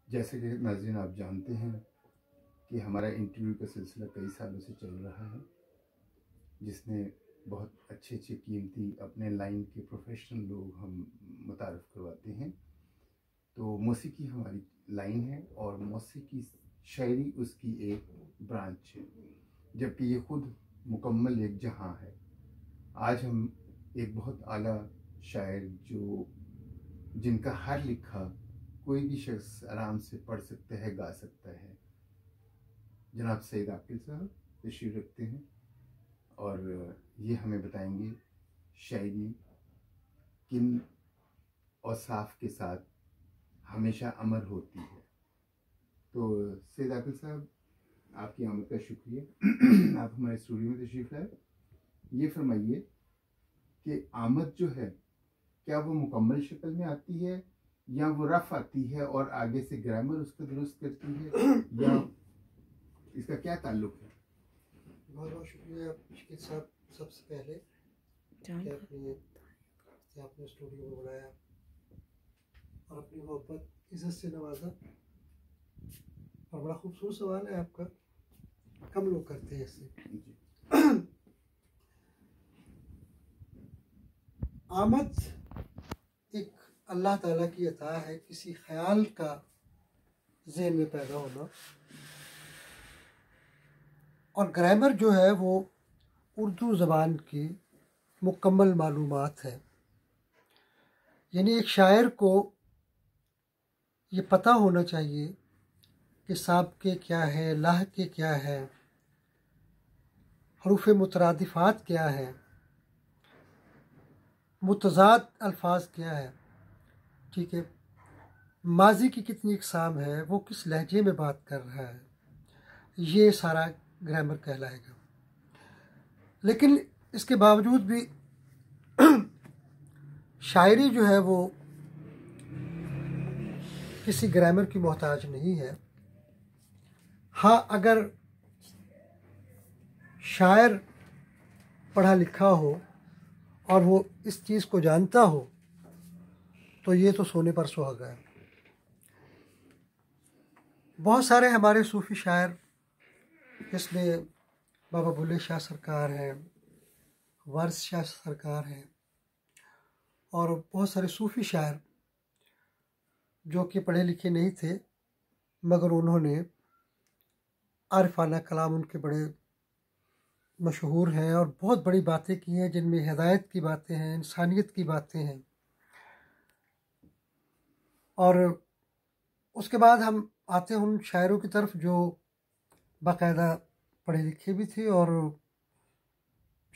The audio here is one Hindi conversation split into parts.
जैसे कि नाज़रीन आप जानते हैं कि हमारा इंटरव्यू का सिलसिला कई सालों से चल रहा है, जिसमें बहुत अच्छे अच्छे कीमती अपने लाइन के प्रोफेशनल लोग हम मुतारफ़ करवाते हैं। तो मौसीकी हमारी लाइन है और मौसीकी शायरी उसकी एक ब्रांच है, जबकि ये ख़ुद मुकम्मल एक जहां है। आज हम एक बहुत आला शायर जिनका हर लिखा कोई भी शख्स आराम से पढ़ सकता है, गा सकता है, जनाब सईद आकिल साहब तशरीफ़ रखते हैं और ये हमें बताएंगे शायरी किन औसाफ के साथ हमेशा अमर होती है। तो सईद आकिल साहब, आपकी आमद का शुक्रिया। आप हमारे स्टूडियो में तशरीफ़ लाए। ये फरमाइए कि आमद जो है, क्या वो मुकम्मल शक्ल में आती है या वो रफ आती है और आगे से ग्रामर उसका दुरुस्त करती है, या इसका क्या ताल्लुक है? बहुत बहुत शुक्रिया मुश्किल साहब, सबसे पहले कि आपने स्टूडियो में बुलाया और अपनी मोहब्बत इज्जत से नवाजा। और बड़ा खूबसूरत सवाल है आपका, कम लोग करते हैं इससे। आमद एक अल्लाह ताला की अता है, किसी ख्याल का ज़हन में पैदा होना। और ग्रामर जो है वो उर्दू ज़बान की मुकम्मल मालूमात है। यानी एक शायर को ये पता होना चाहिए कि साब के क्या है, लाह के क्या है, हरूफ मुतरादिफात क्या है, मुतज़ाद अल्फाज क्या है, ठीक है, माजी की कितनी इकसाम है, वो किस लहजे में बात कर रहा है, ये सारा ग्रामर कहलाएगा। लेकिन इसके बावजूद भी शायरी जो है वो किसी ग्रामर की मोहताज नहीं है। हाँ, अगर शायर पढ़ा लिखा हो और वो इस चीज़ को जानता हो तो ये तो सोने पर सुहागा है। बहुत सारे हमारे सूफ़ी शायर, इसमें बाबा बुल्ले शाह सरकार हैं, वारिस शाह सरकार हैं, और बहुत सारे सूफ़ी शायर जो कि पढ़े लिखे नहीं थे, मगर उन्होंने आरिफाना कलाम उनके बड़े मशहूर हैं और बहुत बड़ी बातें की हैं, जिनमें हिदायत की बातें हैं, इंसानियत की बातें हैं। और उसके बाद हम आते हैं उन शायरों की तरफ जो बाकायदा पढ़े लिखे भी थे और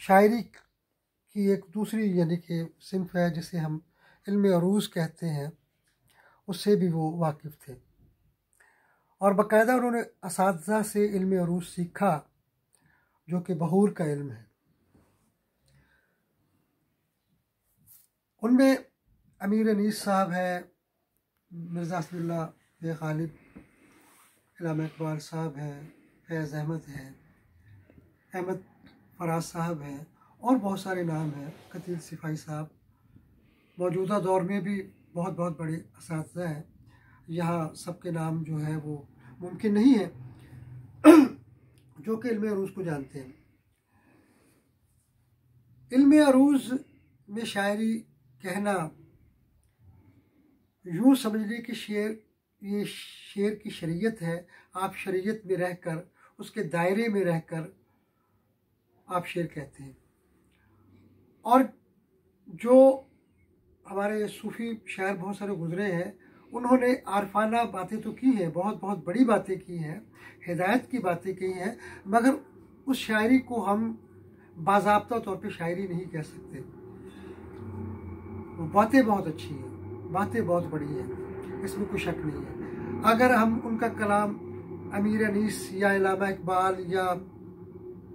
शायरी की एक दूसरी यानी कि सिंफ है जिसे हम इल्म अरूज़ कहते हैं, उससे भी वो वाकिफ़ थे और बाकायदा उन्होंने असातिज़ा से इल्म अरूज़ सीखा, जो कि बहूर का इल्म है। उनमें अमीर अनीस साहब हैं, मिर्ज़ा असदुल्लाह बे गालिब, इल्लामा इकबाल साहब हैं, फैज़ अहमद हैं, अहमद फराज साहब हैं और बहुत सारे नाम हैं, कतील सिफाई साहब। मौजूदा दौर में भी बहुत बहुत बड़े असातिज़ा हैं। यहाँ सबके नाम जो है वो मुमकिन नहीं है जो कि इल्म अरूज़ को जानते हैं। इल्म अरूज़ में शायरी कहना यूँ समझ लीजिए कि ये शेर की शरीयत है। आप शरीयत में रहकर, उसके दायरे में रहकर आप शेर कहते हैं। और जो हमारे सूफ़ी शायर बहुत सारे गुजरे हैं, उन्होंने आरफाना बातें तो की हैं, बहुत बहुत बड़ी बातें की हैं, हिदायत की बातें की हैं, मगर उस शायरी को हम बाज़ाब्ता तौर पे शायरी नहीं कह सकते। वो बातें बहुत अच्छी हैं, बातें बहुत बड़ी हैं, इसमें कोई शक नहीं है। अगर हम उनका कलाम अमीर अनीस या इल्लामा इकबाल या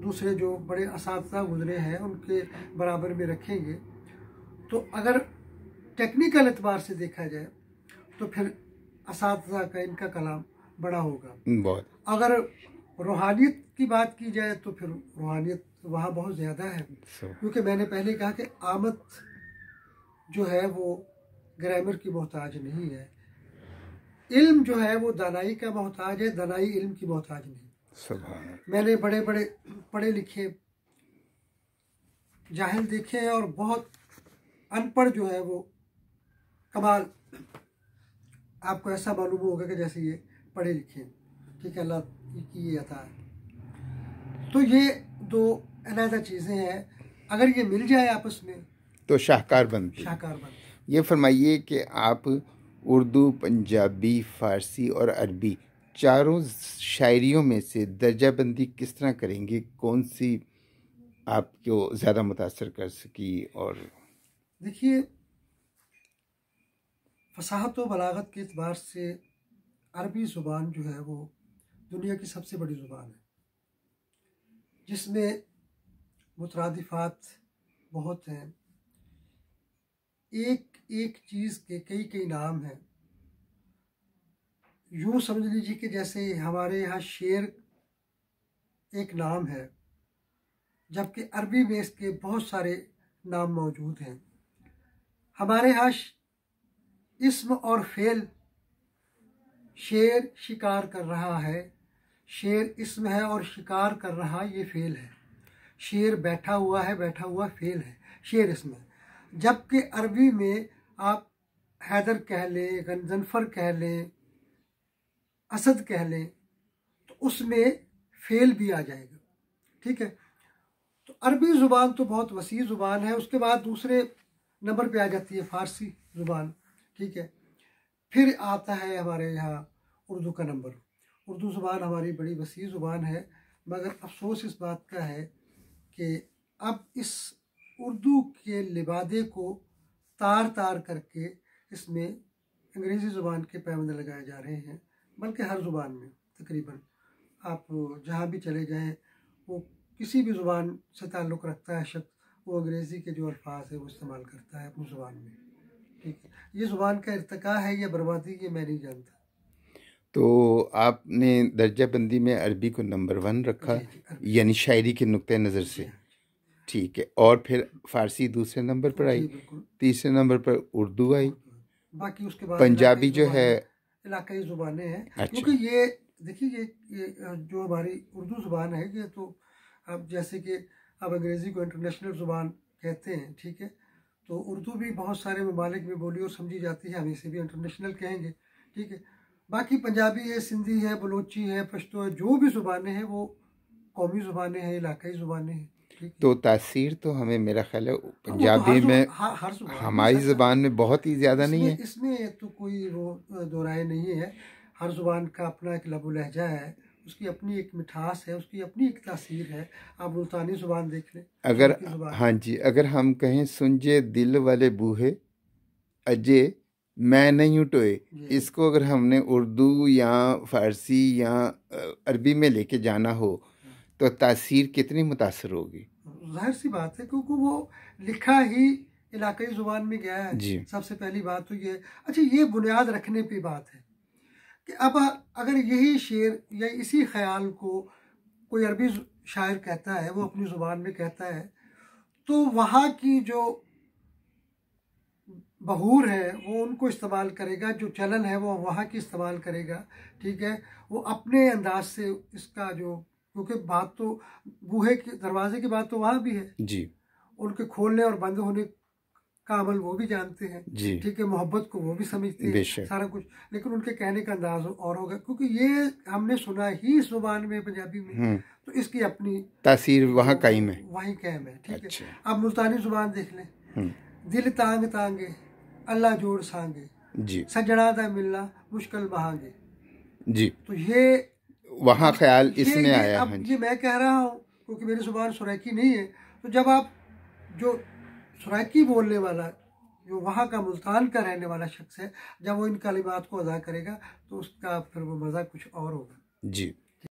दूसरे जो बड़े असातिज़ा गुजरे हैं उनके बराबर में रखेंगे, तो अगर टेक्निकल एतबार से देखा जाए तो फिर असातिज़ा का इनका कलाम बड़ा होगा बहुत। अगर रूहानियत की बात की जाए तो फिर रूहानियत वहाँ बहुत ज़्यादा है, क्योंकि मैंने पहले कहा कि आमद जो है वो ग्रामर की मोहताज नहीं है। इल्म जो है वो दानाई का मोहताज है, दानाई इल्म की मोहताज नहीं। सुभान। मैंने बड़े बड़े पढ़े लिखे जाहिल देखे हैं और बहुत अनपढ़ जो है वो कमाल, आपको ऐसा मालूम होगा कि जैसे ये पढ़े लिखे, ठीक है, अल्लाह की ये अता है। तो ये दो अलग चीज़ें हैं, अगर ये मिल जाए आपस में तो शाहकार बनते। ये फरमाइए कि आप उर्दू, पंजाबी, फ़ारसी और अरबी चारों शायरियों में से दर्जा बंदी किस तरह करेंगे? कौन सी आपको ज़्यादा मुतासर कर सकी? और देखिए, फसाहत व बलागत के एतबार से अरबी ज़ुबान जो है वो दुनिया की सबसे बड़ी ज़ुबान है, जिसमें मुतरादिफात बहुत हैं, एक एक चीज़ के कई कई नाम हैं। यूँ समझ लीजिए कि जैसे हमारे यहाँ शेर एक नाम है, जबकि अरबी में इसके बहुत सारे नाम मौजूद हैं। हमारे यहाँ इस्म और फेल, शेर शिकार कर रहा है, शेर इस्म है और शिकार कर रहा ये फेल है। शेर बैठा हुआ है, बैठा हुआ फेल है, शेर इस्म है। जबकि अरबी में आप हैदर कह लें, गंजनफर कह लें, असद कह लें, तो उसमें फेल भी आ जाएगा, ठीक है। तो अरबी ज़ुबान तो बहुत वसी ज़ुबान है। उसके बाद दूसरे नंबर पे आ जाती है फ़ारसी ज़ुबान, ठीक है। फिर आता है हमारे यहाँ उर्दू का नंबर। उर्दू ज़ुबान हमारी बड़ी वसी ज़ुबान है, मगर अफसोस इस बात का है कि अब इस उर्दू के लिबादे को तार तार करके इसमें अंग्रेज़ी ज़ुबान के पैबंद लगाए जा रहे हैं। बल्कि हर ज़ुबान में तकरीबन आप जहाँ भी चले जाएं, वो किसी भी ज़ुबान से ताल्लुक़ रखता है शख्स, वो अंग्रेज़ी के जो अल्फाज है वो इस्तेमाल करता है अपनी ज़ुबान में, ठीक है। ये ज़ुबान का इर्तिका है या बर्बादी, ये मैं नहीं जानता। तो आपने दर्जा बंदी में अरबी को नंबर 1 रखा, यानी शायरी के नुक्ते नज़र से, ठीक है। और फिर फ़ारसी दूसरे नंबर पर आई, तीसरे नंबर पर उर्दू आई, बाकी उसके बाद पंजाबी जो है इलाकाई ज़ुबानें हैं। अच्छा। क्योंकि ये देखिए, ये जो हमारी उर्दू ज़ुबान है, ये तो अब जैसे कि अब अंग्रेज़ी को इंटरनेशनल ज़ुबान कहते हैं, ठीक है, तो उर्दू भी बहुत सारे ममालिक में बोली और समझी जाती है, हम इसे भी इंटरनेशनल कहेंगे, ठीक है। बाकी पंजाबी है, सिंधी है, बलोची है, पश्तो है, जो भी ज़ुबानें हैं वो कौमी ज़ुबानें हैं, इलाकाई ज़ुबानें हैं, ठीक है। तो तासीर तो हमें, मेरा ख्याल है पंजाबी में हमारी ज़ुबान में बहुत ही ज़्यादा नहीं है। इसमें तो कोई वो दो राय नहीं है। हर ज़ुबान का अपना एक लबो लहजा है, उसकी अपनी एक मिठास है, उसकी अपनी एक तासीर है। आप मुल्तानी ज़ुबान देख लें, अगर हाँ जी, अगर हम कहें सुनजे दिल वाले बूहे अजय मैं नहीं उठोए, इसको अगर हमने उर्दू या फ़ारसी या अरबी में लेके जाना हो तो तासीर कितनी मुतासर होगी? जाहिर सी बात है, क्योंकि वो लिखा ही इलाकाई ज़ुबान में गया है जी। सबसे पहली बात तो ये। अच्छा, ये बुनियाद रखने पे बात है कि अब अगर यही शेर या इसी ख्याल को कोई अरबी शायर कहता है, वो अपनी ज़ुबान में कहता है, तो वहाँ की जो बहूर है वो उनको इस्तेमाल करेगा, जो चलन है वो वहाँ की इस्तेमाल करेगा, ठीक है। वो अपने अंदाज से इसका जो, क्योंकि बात तो बूहे के दरवाजे की बात तो वहाँ भी है जी, उनके खोलने और बंद होने का अमल वो भी जानते हैं, ठीक है, मोहब्बत को वो भी समझते हैं, सारा कुछ, लेकिन उनके कहने का अंदाज और होगा, क्योंकि ये हमने सुना ही इस ज़ुबान में, पंजाबी में, तो इसकी अपनी तासीर वहाँ कायम है, वहीं कायम है, ठीक है। अब मुल्तानी ज़ुबान देख लें, दिल तांग तांगे अल्लाह जोड़ सांगे जी, सजड़ा दा मिलना मुश्किल बहांगे जी, तो ये वहाँ ख्याल इसमें आया। अब ये मैं कह रहा हूँ क्योंकि मेरी ज़ुबान सुरैकी नहीं है, तो जब आप जो सुरैकी बोलने वाला, जो वहाँ का मुल्तान का रहने वाला शख्स है, जब वो इन कलिमात को अदा करेगा तो उसका फिर वो मज़ा कुछ और होगा जी।